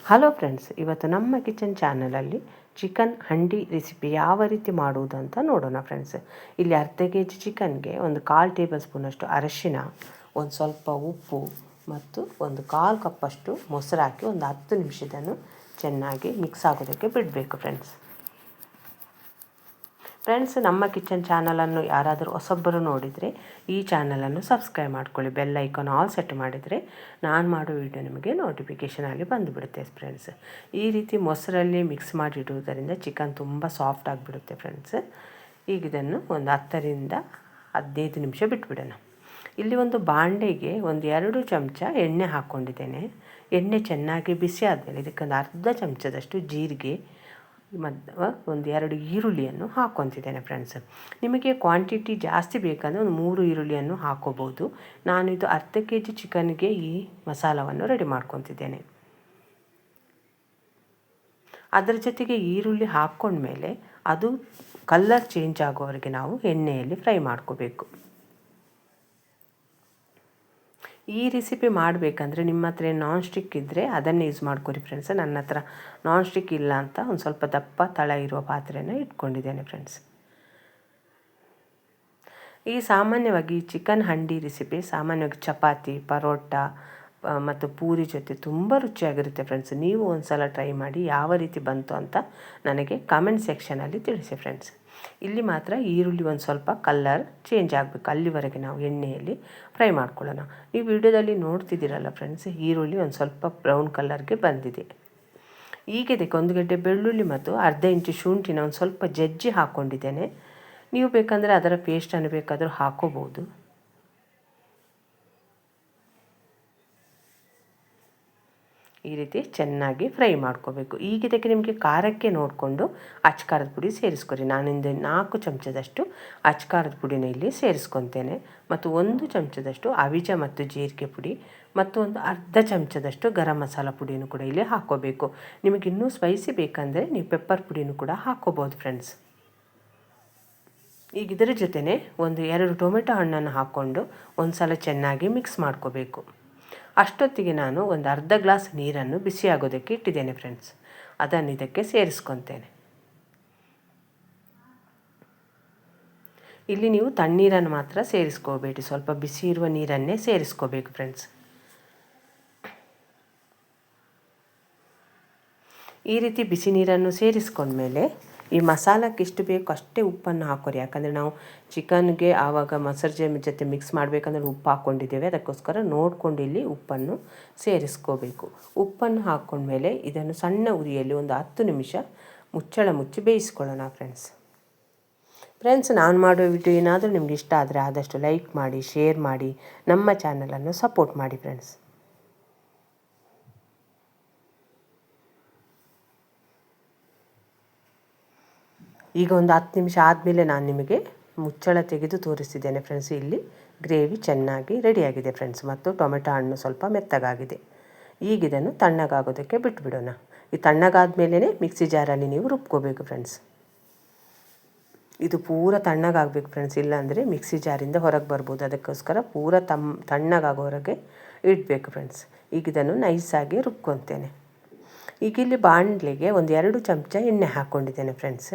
Hello friends, ಇವತ್ತು ನಮ್ಮ kitchen ಚಾನಲಲ್ಲಿ ಚಿಕನ್ ಹಂಡಿ ರೆಸಿಪಿ ಯಾವ ರೀತಿ ಮಾಡುವುದು ಅಂತ ನೋಡೋಣ ಫ್ರೆಂಡ್ಸ್. ಇಲ್ಲಿ ಅರ್ಧ ಕೆ ಜಿ ಚಿಕನ್ಗೆ ಒಂದು 1/4 ಟೇಬಲ್ ಸ್ಪೂನಷ್ಟು ಅರಶಿನ, ಒಂದು ಸ್ವಲ್ಪ ಉಪ್ಪು ಮತ್ತು ಒಂದು 1/4 ಕಪ್ಪಷ್ಟು ಮೊಸರು ಹಾಕಿ ಒಂದು 10 ನಿಮಿಷದನ್ನು ಚೆನ್ನಾಗಿ ಮಿಕ್ಸ್ ಆಗೋದಕ್ಕೆ ಬಿಡಬೇಕು ಫ್ರೆಂಡ್ಸ್. ನಮ್ಮ ಕಿಚನ್ ಚಾನಲನ್ನು ಯಾರಾದರೂ ಹೊಸಬ್ಬರು ನೋಡಿದರೆ ಈ ಚಾನಲನ್ನು ಸಬ್ಸ್ಕ್ರೈಬ್ ಮಾಡ್ಕೊಳ್ಳಿ. ಬೆಲ್ ಐಕಾನ್ ಆಲ್ ಸೆಟ್ ಮಾಡಿದರೆ ನಾನು ಮಾಡೋ ವಿಡಿಯೋ ನಿಮಗೆ ನೋಟಿಫಿಕೇಷನ್ ಆಗಿ ಬಂದುಬಿಡುತ್ತೆ ಫ್ರೆಂಡ್ಸ್. ಈ ರೀತಿ ಮೊಸರಲ್ಲಿ ಮಿಕ್ಸ್ ಮಾಡಿಡುವುದರಿಂದ ಚಿಕನ್ ತುಂಬ ಸಾಫ್ಟ್ ಆಗಿಬಿಡುತ್ತೆ ಫ್ರೆಂಡ್ಸ್. ಈಗ ಇದನ್ನು ಒಂದು 10ರಿಂದ 15 ನಿಮಿಷ ಬಿಟ್ಬಿಡೋಣ. ಇಲ್ಲಿ ಒಂದು ಬಾಂಡೆಗೆ ಒಂದು 2 ಚಮಚ ಎಣ್ಣೆ ಹಾಕ್ಕೊಂಡಿದ್ದೇನೆ. ಎಣ್ಣೆ ಚೆನ್ನಾಗಿ ಬಿಸಿ ಆದಮೇಲೆ ಇದಕ್ಕೊಂದು ಅರ್ಧ ಚಮಚದಷ್ಟು ಜೀರಿಗೆ ಮತ್ತು ಒಂದು 2 ಈರುಳ್ಳಿಯನ್ನು ಹಾಕ್ಕೊತಿದ್ದೇನೆ ಫ್ರೆಂಡ್ಸ್. ನಿಮಗೆ ಕ್ವಾಂಟಿಟಿ ಜಾಸ್ತಿ ಬೇಕಂದರೆ ಒಂದು 3 ಈರುಳ್ಳಿಯನ್ನು ಹಾಕ್ಕೋಬೋದು. ನಾನಿದು ಅರ್ಧ ಕೆ ಜಿ ಚಿಕನ್ಗೆ ಈ ಮಸಾಲವನ್ನು ರೆಡಿ ಮಾಡ್ಕೊತಿದ್ದೇನೆ. ಅದರ ಜೊತೆಗೆ ಈರುಳ್ಳಿ ಹಾಕ್ಕೊಂಡ್ಮೇಲೆ ಅದು ಕಲರ್ ಚೇಂಜ್ ಆಗೋವರೆಗೆ ನಾವು ಎಣ್ಣೆಯಲ್ಲಿ ಫ್ರೈ ಮಾಡ್ಕೋಬೇಕು. ಈ ರೆಸಿಪಿ ಮಾಡಬೇಕಂದ್ರೆ ನಿಮ್ಮ ಹತ್ರ ನಾನ್ ಸ್ಟಿಕ್ ಇದ್ದರೆ ಅದನ್ನೇ ಯೂಸ್ ಮಾಡ್ಕೊರಿ ಫ್ರೆಂಡ್ಸ್. ನನ್ನ ಹತ್ರ ನಾನ್ ಸ್ಟಿಕ್ ಇಲ್ಲ ಅಂತ ಒಂದು ಸ್ವಲ್ಪ ದಪ್ಪ ತಳ ಇರುವ ಪಾತ್ರೆನ ಇಟ್ಕೊಂಡಿದ್ದೇನೆ ಫ್ರೆಂಡ್ಸ್. ಈ ಸಾಮಾನ್ಯವಾಗಿ ಚಿಕನ್ ಹಂಡಿ ರೆಸಿಪಿ ಸಾಮಾನ್ಯವಾಗಿ ಚಪಾತಿ, ಪರೋಟ ಮತ್ತು ಪೂರಿ ಜೊತೆ ತುಂಬ ರುಚಿಯಾಗಿರುತ್ತೆ ಫ್ರೆಂಡ್ಸ್. ನೀವು ಒಂದು ಸಲ ಟ್ರೈ ಮಾಡಿ ಯಾವ ರೀತಿ ಬಂತು ಅಂತ ನನಗೆ ಕಾಮೆಂಟ್ ಸೆಕ್ಷನಲ್ಲಿ ತಿಳಿಸಿ ಫ್ರೆಂಡ್ಸ್. ಇಲ್ಲಿ ಮಾತ್ರ ಈರುಳ್ಳಿ ಒಂದು ಸ್ವಲ್ಪ ಕಲರ್ ಚೇಂಜ್ ಆಗಬೇಕು, ಅಲ್ಲಿವರೆಗೆ ನಾವು ಎಣ್ಣೆಯಲ್ಲಿ ಫ್ರೈ ಮಾಡ್ಕೊಳ್ಳೋಣ. ಈ ವಿಡಿಯೋದಲ್ಲಿ ನೋಡ್ತಿದ್ದೀರಲ್ಲ ಫ್ರೆಂಡ್ಸ್, ಈರುಳ್ಳಿ ಒಂದು ಸ್ವಲ್ಪ ಬ್ರೌನ್ ಕಲರ್ಗೆ ಬಂದಿದೆ. ಈಗ ಇದಕ್ಕೆ 1 ಗಡ್ಡೆ ಬೆಳ್ಳುಳ್ಳಿ ಮತ್ತು ಅರ್ಧ ಇಂಚು ಶುಂಠಿನ ಒಂದು ಸ್ವಲ್ಪ ಜಜ್ಜಿ ಹಾಕ್ಕೊಂಡಿದ್ದೇನೆ. ನೀವು ಬೇಕಂದರೆ ಅದರ ಪೇಸ್ಟನ್ನು ಬೇಕಾದರೂ ಹಾಕ್ಕೋಬೋದು. ಈ ರೀತಿ ಚೆನ್ನಾಗಿ ಫ್ರೈ ಮಾಡ್ಕೋಬೇಕು. ಈಗ ಇದಕ್ಕೆ ನಿಮಗೆ ಖಾರಕ್ಕೆ ನೋಡಿಕೊಂಡು ಅಚ್ಕಾರದ ಪುಡಿ ಸೇರಿಸ್ಕೊರಿ. ನಾನಿಂದ 4 ಚಮಚದಷ್ಟು ಅಚ್ಕಾರದ ಪುಡಿನ ಇಲ್ಲಿ ಸೇರಿಸ್ಕೊತೇನೆ ಮತ್ತು 1 ಚಮಚದಷ್ಟು ಅವಿಜ ಮತ್ತು ಜೀರಿಗೆ ಪುಡಿ ಮತ್ತು ಒಂದು ಅರ್ಧ ಚಮಚದಷ್ಟು ಗರಂ ಮಸಾಲ ಪುಡಿಯನ್ನು ಕೂಡ ಇಲ್ಲಿ ಹಾಕ್ಕೋಬೇಕು. ನಿಮಗೆ ಇನ್ನೂ ಸ್ಪೈಸಿ ಬೇಕಂದರೆ ನೀವು ಪೆಪ್ಪರ್ ಪುಡಿನೂ ಕೂಡ ಹಾಕ್ಕೋಬೋದು ಫ್ರೆಂಡ್ಸ್. ಈಗ ಇದರ ಜೊತೆನೇ ಒಂದು 2 ಟೊಮೆಟೊ ಹಣ್ಣನ್ನು ಹಾಕ್ಕೊಂಡು ಒಂದು ಸಲ ಚೆನ್ನಾಗಿ ಮಿಕ್ಸ್ ಮಾಡ್ಕೋಬೇಕು. ಅಷ್ಟೊತ್ತಿಗೆ ನಾನು ಒಂದು ಅರ್ಧ ಗ್ಲಾಸ್ ನೀರನ್ನು ಬಿಸಿಯಾಗೋದಕ್ಕೆ ಇಟ್ಟಿದ್ದೇನೆ ಫ್ರೆಂಡ್ಸ್. ಅದನ್ನು ಇದಕ್ಕೆ ಸೇರಿಸ್ಕೊತೇನೆ. ಇಲ್ಲಿ ನೀವು ತಣ್ಣೀರನ್ನು ಮಾತ್ರ ಸೇರಿಸ್ಕೋಬೇಡಿ, ಸ್ವಲ್ಪ ಬಿಸಿ ಇರುವ ನೀರನ್ನೇ ಸೇರಿಸ್ಕೋಬೇಕು ಫ್ರೆಂಡ್ಸ್. ಈ ರೀತಿ ಬಿಸಿ ನೀರನ್ನು ಸೇರಿಸ್ಕೊಂಡ್ಮೇಲೆ ಈ ಮಸಾಲಕ್ಕೆ ಎಷ್ಟು ಬೇಕು ಅಷ್ಟೇ ಉಪ್ಪನ್ನು ಹಾಕೋರಿ. ಯಾಕಂದರೆ ನಾವು ಚಿಕನ್ಗೆ ಆವಾಗ ಮೊಸರು ಜೊತೆ ಮಿಕ್ಸ್ ಮಾಡಬೇಕಂದ್ರೆ ಉಪ್ಪು ಹಾಕ್ಕೊಂಡಿದ್ದೇವೆ. ಅದಕ್ಕೋಸ್ಕರ ನೋಡ್ಕೊಂಡು ಇಲ್ಲಿ ಉಪ್ಪನ್ನು ಸೇರಿಸ್ಕೋಬೇಕು. ಉಪ್ಪನ್ನು ಹಾಕ್ಕೊಂಡ್ಮೇಲೆ ಇದನ್ನು ಸಣ್ಣ ಉರಿಯಲ್ಲಿ ಒಂದು 10 ನಿಮಿಷ ಮುಚ್ಚಳ ಮುಚ್ಚಿ ಬೇಯಿಸ್ಕೊಳ್ಳೋಣ ಫ್ರೆಂಡ್ಸ್. ನಾನು ಮಾಡೋ ವಿಡಿಯೋ ಏನಾದರೂ ನಿಮ್ಗೆ ಇಷ್ಟ ಆದರೆ ಆದಷ್ಟು ಲೈಕ್ ಮಾಡಿ, ಶೇರ್ ಮಾಡಿ, ನಮ್ಮ ಚಾನಲನ್ನು ಸಪೋರ್ಟ್ ಮಾಡಿ ಫ್ರೆಂಡ್ಸ್. ಈಗ ಒಂದು 10 ನಿಮಿಷ ಆದಮೇಲೆ ನಾನು ನಿಮಗೆ ಮುಚ್ಚಳ ತೆಗೆದು ತೋರಿಸ್ತಿದ್ದೇನೆ ಫ್ರೆಂಡ್ಸ್. ಇಲ್ಲಿ ಗ್ರೇವಿ ಚೆನ್ನಾಗಿ ರೆಡಿಯಾಗಿದೆ ಫ್ರೆಂಡ್ಸ್ ಮತ್ತು ಟೊಮೆಟೊ ಹಣ್ಣು ಸ್ವಲ್ಪ ಮೆತ್ತಗಾಗಿದೆ. ಈಗ ಇದನ್ನು ತಣ್ಣಗಾಗೋದಕ್ಕೆ ಬಿಟ್ಬಿಡೋಣ. ಈ ತಣ್ಣಗಾದ ಮೇಲೇ ಮಿಕ್ಸಿ ಜಾರಲ್ಲಿ ನೀವು ರುಬ್ಕೋಬೇಕು ಫ್ರೆಂಡ್ಸ್. ಇದು ಪೂರ ತಣ್ಣಗಾಗಬೇಕು ಫ್ರೆಂಡ್ಸ್, ಇಲ್ಲಾಂದರೆ ಮಿಕ್ಸಿ ಜಾರಿಂದ ಹೊರಗೆ ಬರ್ಬೋದು. ಅದಕ್ಕೋಸ್ಕರ ಪೂರ ತಣ್ಣಗಾಗೋವರೆಗೆ ಇಡಬೇಕು ಫ್ರೆಂಡ್ಸ್. ಈಗ ಇದನ್ನು ನೈಸಾಗಿ ರುಬ್ಕೊತೇನೆ. ಈಗ ಇಲ್ಲಿ ಬಾಣಲೆಗೆ ಒಂದು 2 ಚಮಚ ಎಣ್ಣೆ ಹಾಕ್ಕೊಂಡಿದ್ದೇನೆ ಫ್ರೆಂಡ್ಸ್.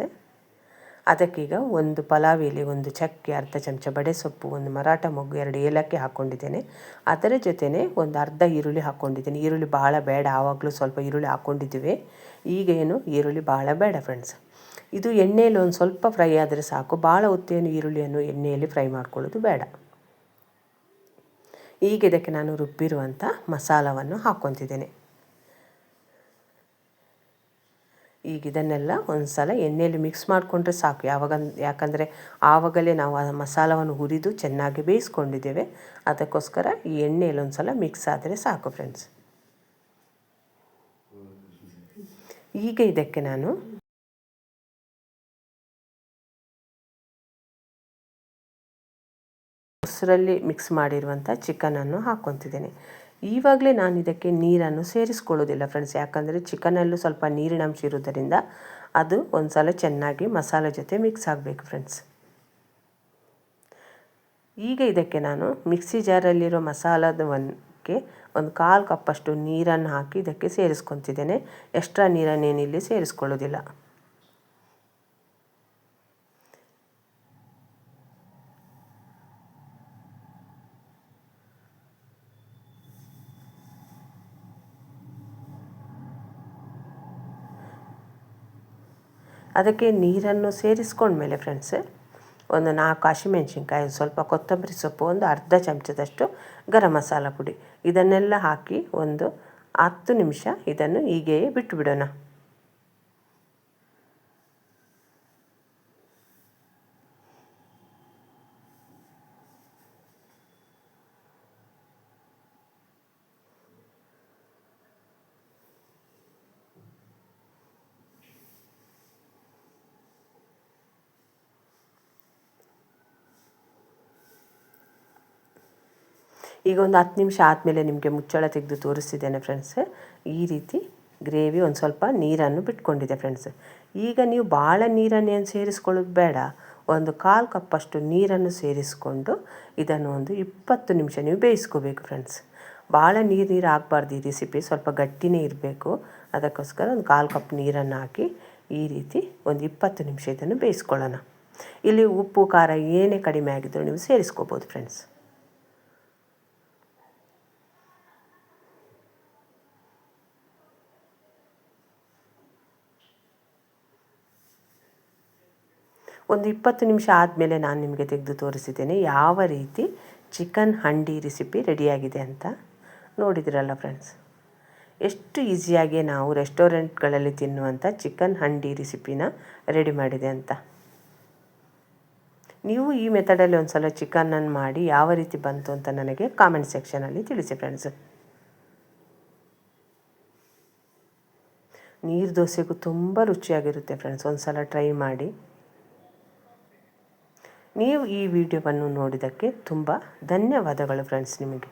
ಅದಕ್ಕೀಗ ಒಂದು ಪಲಾವ್ ಎಲೆ, ಒಂದು ಚಕ್ಕೆ, ಅರ್ಧ ಚಮಚ ಬಡೆ ಸೊಪ್ಪು, ಒಂದು ಮರಾಠ ಮೊಗ್ಗು, 2 ಏಲಕ್ಕಿ ಹಾಕ್ಕೊಂಡಿದ್ದೇನೆ. ಅದರ ಜೊತೆನೇ ಒಂದು ಅರ್ಧ ಈರುಳ್ಳಿ ಹಾಕ್ಕೊಂಡಿದ್ದೇನೆ. ಈರುಳ್ಳಿ ಭಾಳ ಬೇಡ, ಆವಾಗಲೂ ಸ್ವಲ್ಪ ಈರುಳ್ಳಿ ಹಾಕ್ಕೊಂಡಿದ್ದೀವಿ. ಈಗ ಏನು ಈರುಳ್ಳಿ ಭಾಳ ಬೇಡ ಫ್ರೆಂಡ್ಸ್. ಇದು ಎಣ್ಣೆಯಲ್ಲಿ ಒಂದು ಸ್ವಲ್ಪ ಫ್ರೈ ಆದರೆ ಸಾಕು, ಭಾಳ ಹೊತ್ತೇನು ಈರುಳ್ಳಿಯನ್ನು ಎಣ್ಣೆಯಲ್ಲಿ ಫ್ರೈ ಮಾಡ್ಕೊಳ್ಳೋದು ಬೇಡ. ಈಗ ಇದಕ್ಕೆ ನಾನು ರುಬ್ಬಿರುವಂಥ ಮಸಾಲವನ್ನು ಹಾಕ್ಕೊತಿದ್ದೇನೆ. ಈಗ ಇದನ್ನೆಲ್ಲ ಒಂದು ಸಲ ಎಣ್ಣೆಯಲ್ಲಿ ಮಿಕ್ಸ್ ಮಾಡಿಕೊಂಡ್ರೆ ಸಾಕು. ಯಾಕಂದರೆ ಆವಾಗಲೇ ನಾವು ಆ ಮಸಾಲವನ್ನು ಹುರಿದು ಚೆನ್ನಾಗಿ ಬೇಯಿಸ್ಕೊಂಡಿದ್ದೇವೆ. ಅದಕ್ಕೋಸ್ಕರ ಈ ಎಣ್ಣೆಯಲ್ಲಿ ಒಂದು ಸಲ ಮಿಕ್ಸ್ ಆದರೆ ಸಾಕು ಫ್ರೆಂಡ್ಸ್. ಈಗ ಇದಕ್ಕೆ ನಾನು ಮೊಸರಲ್ಲಿ ಮಿಕ್ಸ್ ಮಾಡಿರುವಂಥ ಚಿಕನನ್ನು ಹಾಕ್ಕೊತಿದ್ದೇನೆ. ಈವಾಗಲೇ ನಾನು ಇದಕ್ಕೆ ನೀರನ್ನು ಸೇರಿಸ್ಕೊಳ್ಳೋದಿಲ್ಲ ಫ್ರೆಂಡ್ಸ್, ಯಾಕಂದರೆ ಚಿಕನಲ್ಲೂ ಸ್ವಲ್ಪ ನೀರಿನ ಅಂಶ ಇರೋದರಿಂದ ಅದು ಒಂದು ಸಲ ಚೆನ್ನಾಗಿ ಮಸಾಲೆ ಜೊತೆ ಮಿಕ್ಸ್ ಆಗಬೇಕು ಫ್ರೆಂಡ್ಸ್. ಈಗ ಇದಕ್ಕೆ ನಾನು ಮಿಕ್ಸಿ ಜಾರಲ್ಲಿರೋ ಮಸಾಲದಕ್ಕೆ ಒಂದು 1/4 ಕಪ್ಪಷ್ಟು ನೀರನ್ನು ಹಾಕಿ ಇದಕ್ಕೆ ಸೇರಿಸ್ಕೊತಿದ್ದೇನೆ. ಎಕ್ಸ್ಟ್ರಾ ನೀರನ್ನೇನು ಇಲ್ಲಿ ಸೇರಿಸ್ಕೊಳ್ಳೋದಿಲ್ಲ. ಅದಕ್ಕೆ ನೀರನ್ನು ಸೇರಿಸ್ಕೊಂಡ್ಮೇಲೆ ಫ್ರೆಂಡ್ಸ್ ಒಂದು 4 ಹಸಿಮೆಣ್ಸಿನ್ಕಾಯಿ, ಸ್ವಲ್ಪ ಕೊತ್ತಂಬರಿ ಸೊಪ್ಪು, ಒಂದು ಅರ್ಧ ಚಮಚದಷ್ಟು ಗರಂ ಮಸಾಲ ಪುಡಿ ಇದನ್ನೆಲ್ಲ ಹಾಕಿ ಒಂದು 10 ನಿಮಿಷ ಇದನ್ನು ಹೀಗೆಯೇ ಬಿಟ್ಟುಬಿಡೋಣ. ಈಗ ಒಂದು 10 ನಿಮಿಷ ಆದಮೇಲೆ ನಿಮಗೆ ಮುಚ್ಚಳ ತೆಗೆದು ತೋರಿಸ್ತಿದ್ದೇನೆ ಫ್ರೆಂಡ್ಸ್. ಈ ರೀತಿ ಗ್ರೇವಿ ಒಂದು ಸ್ವಲ್ಪ ನೀರನ್ನು ಬಿಟ್ಕೊಂಡಿದೆ ಫ್ರೆಂಡ್ಸ್. ಈಗ ನೀವು ಭಾಳ ನೀರನ್ನೇನು ಸೇರಿಸ್ಕೊಳ್ಳೋದು ಬೇಡ. ಒಂದು 1/4 ಕಪ್ಪಷ್ಟು ನೀರನ್ನು ಸೇರಿಸ್ಕೊಂಡು ಇದನ್ನು ಒಂದು 20 ನಿಮಿಷ ನೀವು ಬೇಯಿಸ್ಕೋಬೇಕು ಫ್ರೆಂಡ್ಸ್. ಭಾಳ ನೀರು ಆಗಬಾರ್ದು. ಈ ರೆಸಿಪಿ ಸ್ವಲ್ಪ ಗಟ್ಟಿನೇ ಇರಬೇಕು. ಅದಕ್ಕೋಸ್ಕರ ಒಂದು 1/4 ಕಪ್ ನೀರನ್ನು ಹಾಕಿ ಈ ರೀತಿ ಒಂದು 20 ನಿಮಿಷ ಇದನ್ನು ಬೇಯಿಸ್ಕೊಳ್ಳೋಣ. ಇಲ್ಲಿ ಉಪ್ಪು ಖಾರ ಏನೇ ಕಡಿಮೆ ಆಗಿದ್ದರೂ ನೀವು ಸೇರಿಸ್ಕೋಬೋದು ಫ್ರೆಂಡ್ಸ್. ಒಂದು 20 ನಿಮಿಷ ಆದಮೇಲೆ ನಾನು ನಿಮಗೆ ತೆಗೆದು ತೋರಿಸಿದ್ದೇನೆ ಯಾವ ರೀತಿ ಚಿಕನ್ ಹಂಡಿ ರೆಸಿಪಿ ರೆಡಿಯಾಗಿದೆ ಅಂತ. ನೋಡಿದಿರಲ್ಲ ಫ್ರೆಂಡ್ಸ್, ಎಷ್ಟು ಈಸಿಯಾಗಿ ನಾವು ರೆಸ್ಟೋರೆಂಟ್ಗಳಲ್ಲಿ ತಿನ್ನುವಂಥ ಚಿಕನ್ ಹಂಡಿ ರೆಸಿಪಿನ ರೆಡಿ ಮಾಡಿದೆ ಅಂತ. ನೀವು ಈ ಮೆಥಡಲ್ಲಿ ಒಂದು ಸಲ ಚಿಕನನ್ನು ಮಾಡಿ ಯಾವ ರೀತಿ ಬಂತು ಅಂತ ನನಗೆ ಕಾಮೆಂಟ್ ಸೆಕ್ಷನಲ್ಲಿ ತಿಳಿಸಿ ಫ್ರೆಂಡ್ಸ್. ನೀರು ದೋಸೆಗೂ ತುಂಬ ರುಚಿಯಾಗಿರುತ್ತೆ ಫ್ರೆಂಡ್ಸ್. ಒಂದು ಸಲ ಟ್ರೈ ಮಾಡಿ. ನೀವು ಈ ವಿಡಿಯೋವನ್ನು ನೋಡಿದ್ದಕ್ಕೆ ತುಂಬ ಧನ್ಯವಾದಗಳು ಫ್ರೆಂಡ್ಸ್ ನಿಮಗೆ.